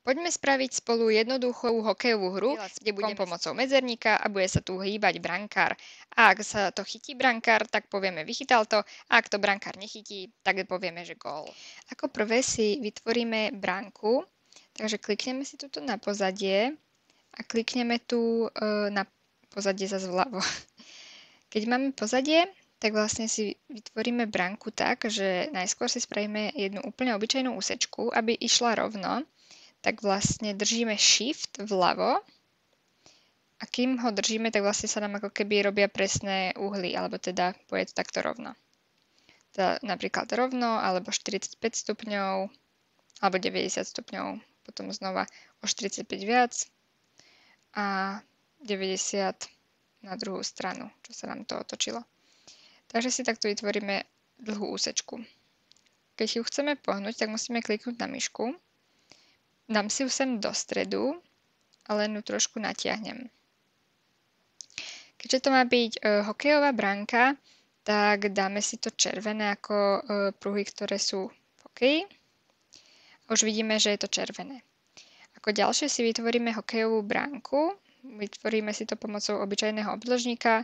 Poďme spraviť spolu jednoduchú hokejovú hru, kde budeme pomocou medzerníka a bude sa tu hýbať brankár. A ak sa to chytí brankár, tak povieme vychytal to, a ak to brankár nechytí, tak povieme, že gól. Ako prvé si vytvoríme bránku, takže klikneme si tuto na pozadie a klikneme tu na pozadie zase vľavo. Keď máme pozadie, tak vlastne si vytvoríme bránku tak, že najskôr si spravíme jednu úplne obyčajnú úsečku, aby išla rovno. Tak vlastne držíme Shift vľavo a kým ho držíme, tak vlastne sa nám ako keby robia presné uhly, alebo teda pôjde to takto rovno. Teda napríklad rovno, alebo 45 stupňov, alebo 90 stupňov, potom znova o 45 viac a 90 na druhú stranu, čo sa nám to otočilo. Takže si takto vytvoríme dlhú úsečku. Keď ju chceme pohnúť, tak musíme kliknúť na myšku. Dám si ju sem do stredu a len ju trošku natiahnem. Keďže to má byť hokejová bránka, tak dáme si to červené ako pruhy, ktoré sú v hokeji. A už vidíme, že je to červené. Ako ďalšie si vytvoríme hokejovú bránku. Vytvoríme si to pomocou obyčajného obdĺžnika,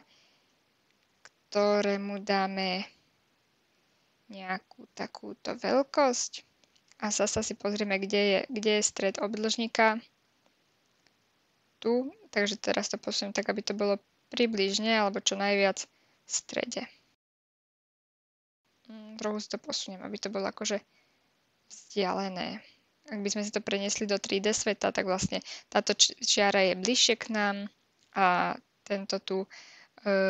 ktorému dáme nejakú takúto veľkosť. A zasa si pozrieme, kde je stred obdĺžnika. Tu, takže teraz to posuniem tak, aby to bolo približne, alebo čo najviac v strede. Trochu si to posuniem, aby to bolo akože vzdialené. Ak by sme si to preniesli do 3D sveta, tak vlastne táto čiara je bližšie k nám a tento tu,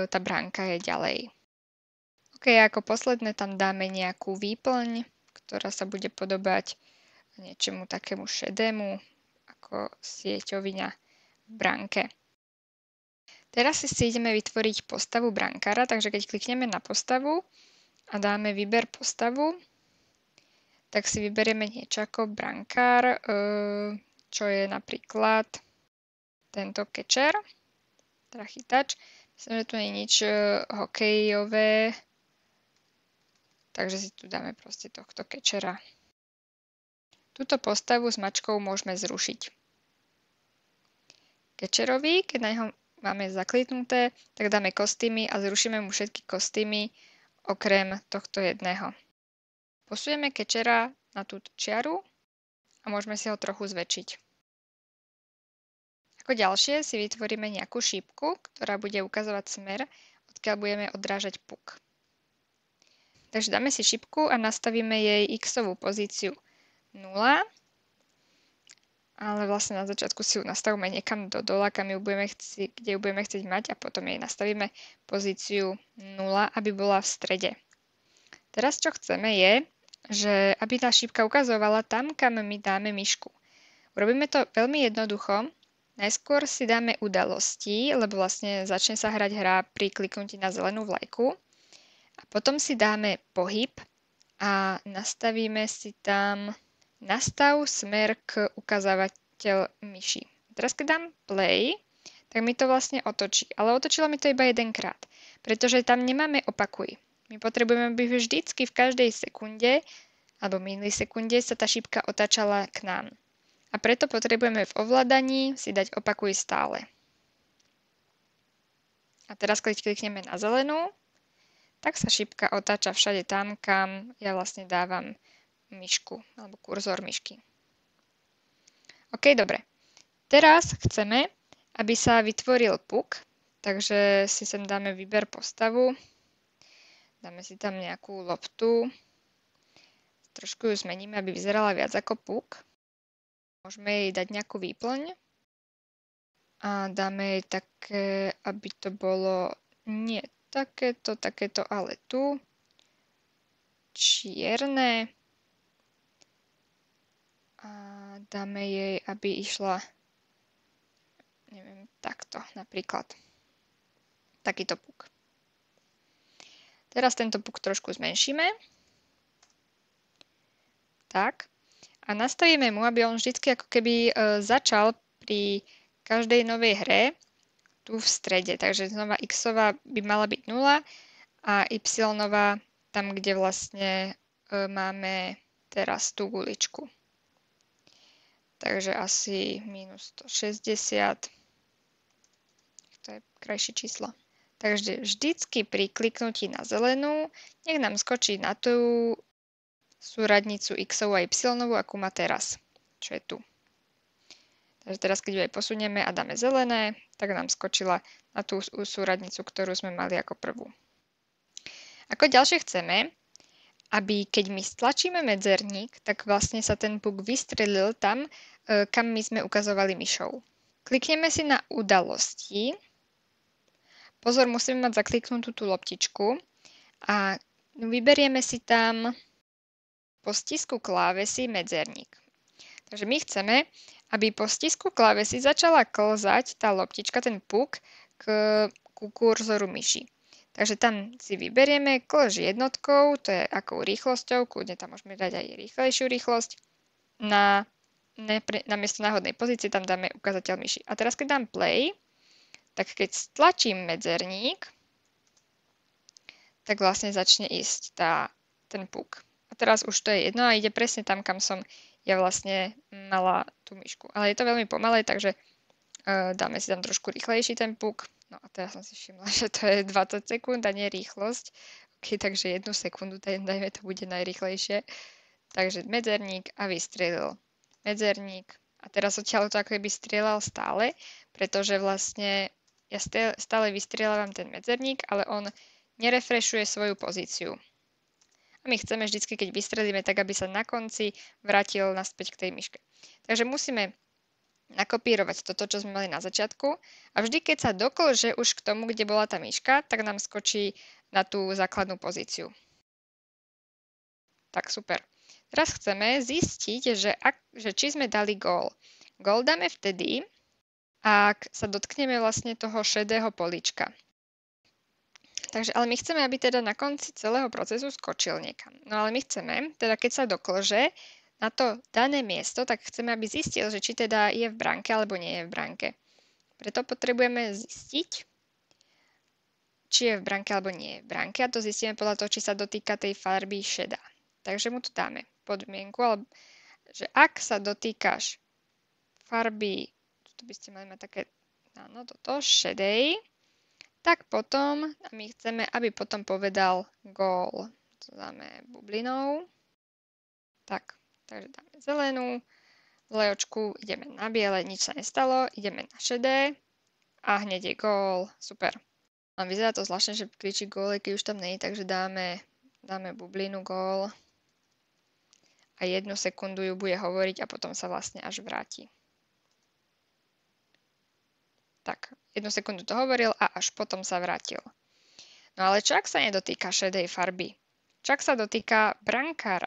tá bránka je ďalej. OK, ako posledné tam dáme nejakú výplň, ktorá sa bude podobať niečomu takému šedému, ako sieťoviňa v bránke. Teraz si ideme vytvoriť postavu brankára, takže keď klikneme na postavu a dáme výber postavu, tak si vyberieme niečo ako brankár, čo je napríklad tento catcher, teda chytač. Myslím, že tu nie je nič hokejové, takže si tu dáme proste tohto catchera. Túto postavu s mačkou môžeme zrušiť. Catcherovi, keď na neho máme zakliknuté, tak dáme kostýmy a zrušíme mu všetky kostýmy okrem tohto jedného. Posujeme catchera na túto čiaru a môžeme si ho trochu zväčšiť. Ako ďalšie si vytvoríme nejakú šípku, ktorá bude ukazovať smer, odkiaľ budeme odrážať puk. Takže dáme si šípku a nastavíme jej x-ovú pozíciu 0, ale vlastne na začiatku si ju nastavíme niekam do dola, kde ju budeme chcieť mať a potom jej nastavíme pozíciu 0, aby bola v strede. Teraz čo chceme je, že aby tá šípka ukazovala tam, kam my dáme myšku. Urobíme to veľmi jednoducho. Najskôr si dáme udalosti, lebo vlastne začne sa hrať hra pri kliknutí na zelenú vlajku. A potom si dáme pohyb a nastavíme si tam nastav smer k ukazovateľ myši. Teraz keď dám play, tak mi to vlastne otočí. Ale otočilo mi to iba jedenkrát, pretože tam nemáme opakuj. My potrebujeme, aby vždycky v každej sekunde alebo milisekunde sa tá šípka otáčala k nám. A preto potrebujeme v ovládaní si dať opakuj stále. A teraz keď klikneme na zelenú, tak sa šípka otáča všade tam, kam ja vlastne dávam myšku alebo kurzor myšky. OK, dobre. Teraz chceme, aby sa vytvoril puk, takže si sem dáme výber postavu. Dáme si tam nejakú loptu. Trošku ju zmeníme, aby vyzerala viac ako puk. Môžeme jej dať nejakú výplň. A dáme jej také, aby to bolo nie takéto, ale tu. Čierne. A dáme jej, aby išla, neviem, takto napríklad. Takýto puk. Teraz tento puk trošku zmenšíme. Tak. A nastavíme mu, aby on vždycky ako keby začal pri každej novej hre tu v strede. Takže znova x-ová by mala byť 0 a y-ová tam, kde vlastne máme teraz tú guličku. takže asi minus 160. To je krajšie číslo. Takže vždycky pri kliknutí na zelenú, nech nám skočí na tú súradnicu x-ovú a y-ovú, akú má teraz, čo je tu. Takže teraz, keď ju aj posunieme a dáme zelené, tak nám skočila na tú súradnicu, ktorú sme mali ako prvú. Ako ďalšie chceme, aby keď my stlačíme medzerník, tak vlastne sa ten puk vystrelil tam, kam my sme ukazovali myšou. Klikneme si na udalosti. Pozor, musíme mať zakliknutú tú loptičku a vyberieme si tam po stisku klávesy medzerník. Takže my chceme, aby po stisku klávesy začala klzať tá loptička, ten puk, ku kurzoru myši. Takže tam si vyberieme klž jednotkou, to je akou rýchlosťou, kľudne tam môžeme dať aj rýchlejšiu rýchlosť. Namiesto náhodnej pozície tam dáme ukazateľ myši. A teraz keď dám play, tak keď stlačím medzerník, tak vlastne začne ísť ten puk. A teraz už to je jedno a ide presne tam, kam som ja vlastne mala tú myšku. Ale je to veľmi pomalé, takže dáme si tam trošku rýchlejší ten puk. No a teraz som si všimla, že to je 20 sekúnd a nie rýchlosť. OK, takže 1 sekundu, dajme to bude najrýchlejšie. Takže medzerník a vystrelil. Medzerník. A teraz odtiaľ to ako keby strieľal stále, pretože vlastne ja stále vystrieľavam ten medzerník, ale on nerefreshuje svoju pozíciu. A my chceme vždycky, keď vystrelíme, tak aby sa na konci vrátil naspäť k tej myške. Takže musíme nakopírovať toto, čo sme mali na začiatku a vždy, keď sa doklže už k tomu, kde bola tá myška, tak nám skočí na tú základnú pozíciu. Tak, super. Teraz chceme zistiť, že či sme dali gól. Gól dáme vtedy, ak sa dotkneme vlastne toho šedého políčka. Takže, ale my chceme, aby teda na konci celého procesu skočil niekam. No ale my chceme, teda keď sa doklže na to dané miesto, tak chceme, aby zistil, že či teda je v bránke alebo nie je v bránke. Preto potrebujeme zistiť, či je v bránke alebo nie je v bránke a to zistíme podľa toho, či sa dotýka tej farby šedá. Takže mu tu dáme podmienku, že ak sa dotýkaš farby, tu by ste mali mať také, áno, toto, šedej, tak potom my chceme, aby potom povedal gól. To dáme bublinou. Tak, takže dáme zelenú, lejočku, ideme na biele, nič sa nestalo, ideme na šedé a hneď je gól. Super. A vyzerá to zvláštne, že kričí gól, keď už tam nie je, takže dáme bublinu gól a 1 sekundu ju bude hovoriť a potom sa vlastne až vráti. Tak, 1 sekundu to hovoril a až potom sa vrátil. No ale čo ak sa nedotýka šedej farby? Čo ak sa dotýka brankára?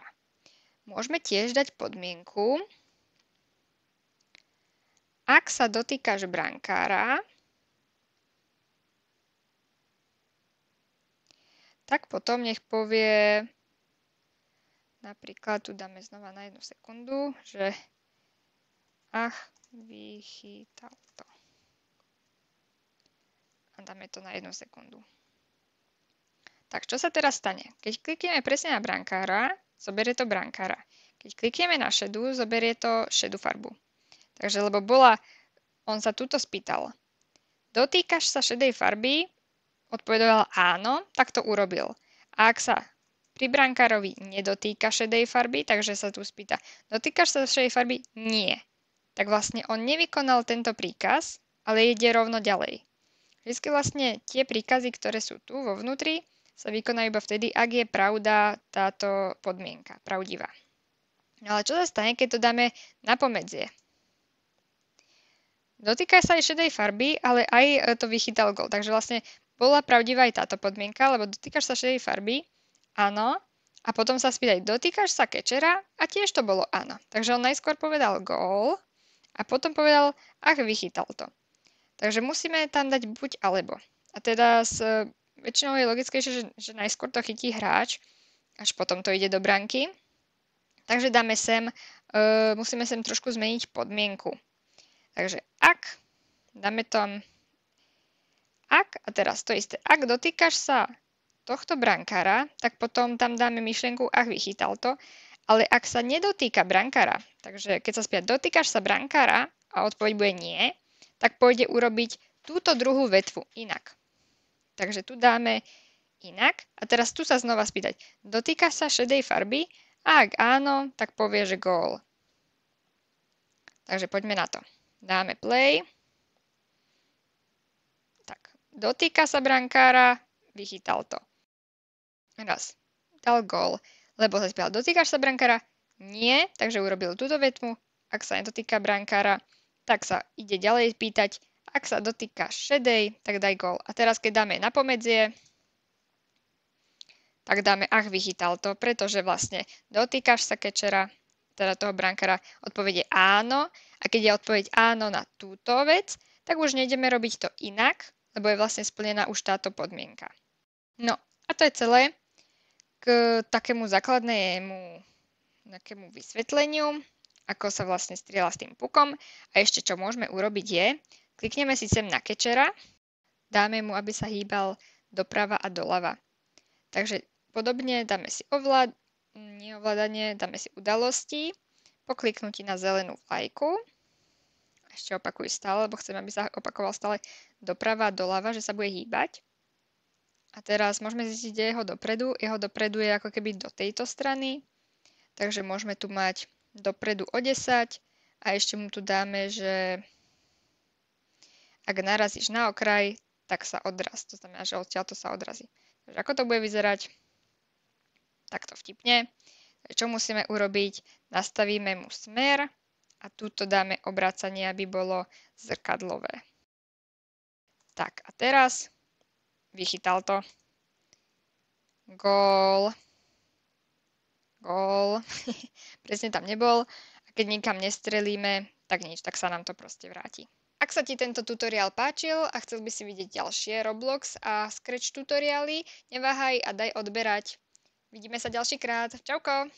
Môžeme tiež dať podmienku. Ak sa dotýkaš brankára, tak potom nech povie, napríklad tu dáme znova na 1 sekundu, že vychytal to. A dáme to na 1 sekundu. Tak, čo sa teraz stane? Keď klikneme presne na brankára, zoberie to brankára. Keď klikneme na šedú, zoberie to šedú farbu. Takže, lebo on sa tuto spýtal. Dotýkaš sa šedej farby? Odpovedal áno, tak to urobil. A ak sa pri brankárovi nedotýka šedej farby, takže sa tu spýta, dotýkaš sa šedej farby? Nie. Tak vlastne on nevykonal tento príkaz, ale ide rovno ďalej. Vždycky vlastne tie príkazy, ktoré sú tu vo vnútri, sa vykonajú iba vtedy, ak je pravda táto podmienka, pravdivá. Ale čo sa stane, keď to dáme na pomedzie? Dotýka sa aj šedej farby, ale aj to vychytal gól. Takže vlastne bola pravdivá aj táto podmienka, lebo dotýkaš sa šedej farby, áno, a potom sa spýtaj, dotýkaš sa kečera a tiež to bolo áno. Takže on najskôr povedal gól a potom povedal, vychytal to. Takže musíme tam dať buď alebo. A teda väčšinou je logickejšie, že najskôr to chytí hráč, až potom to ide do branky. Takže musíme sem trošku zmeniť podmienku. Takže dáme tam a teraz to isté. Ak dotýkaš sa tohto brankára, tak potom tam dáme myšlienku, vychytal to. Ale ak sa nedotýka brankára, takže keď sa spýta, dotýkaš sa brankára a odpoveď bude nie, tak pôjde urobiť túto druhú vetvu inak. Takže tu dáme inak a teraz tu sa znova spýtať, dotýkaš sa šedej farby? A ak áno, tak povie, že gól. Takže poďme na to. Dáme play. Tak, dotýka sa brankára, vychytal to. Raz, dal gól. Lebo sa spýtal, dotýkaš sa brankára? Nie, takže urobil túto vetvu. Ak sa nedotýka brankára, tak sa ide ďalej pýtať. Ak sa dotýka šedej, tak daj gól. A teraz, keď dáme na pomedzie, tak dáme ach, vychytal to, pretože vlastne dotýkaš sa catchera, teda toho brankára, odpoveď je áno. A keď je odpoveď áno na túto vec, tak už nejdeme robiť to inak, lebo je vlastne splnená už táto podmienka. No, a to je celé k takému základnému nejakému vysvetleniu, ako sa vlastne strieľa s tým pukom. A ešte čo môžeme urobiť je, klikneme si sem na catchera, dáme mu, aby sa hýbal doprava a doľava. Takže podobne dáme si neovládanie, dáme si udalosti, po kliknutí na zelenú vlajku, ešte opakuj stále, lebo chcem, aby sa opakoval stále doprava a doľava, že sa bude hýbať. A teraz môžeme zistiť, kde je jeho dopredu. Jeho dopredu je ako keby do tejto strany. Takže môžeme tu mať dopredu o 10 a ešte mu tu dáme, že ak narazíš na okraj, tak sa odraz. To znamená, že odtiaľto sa odrazí. Takže ako to bude vyzerať? Takto vtipne. Čo musíme urobiť? Nastavíme mu smer a túto dáme obracanie, aby bolo zrkadlové. Tak a teraz vychytal to. Gól. Gól. Presne tam nebol. A keď nikam nestrelíme, tak nič, tak sa nám to proste vráti. Ak sa ti tento tutoriál páčil a chcel by si vidieť ďalšie Roblox a Scratch tutoriály, neváhaj a daj odberať. Vidíme sa ďalší krát. Čauko!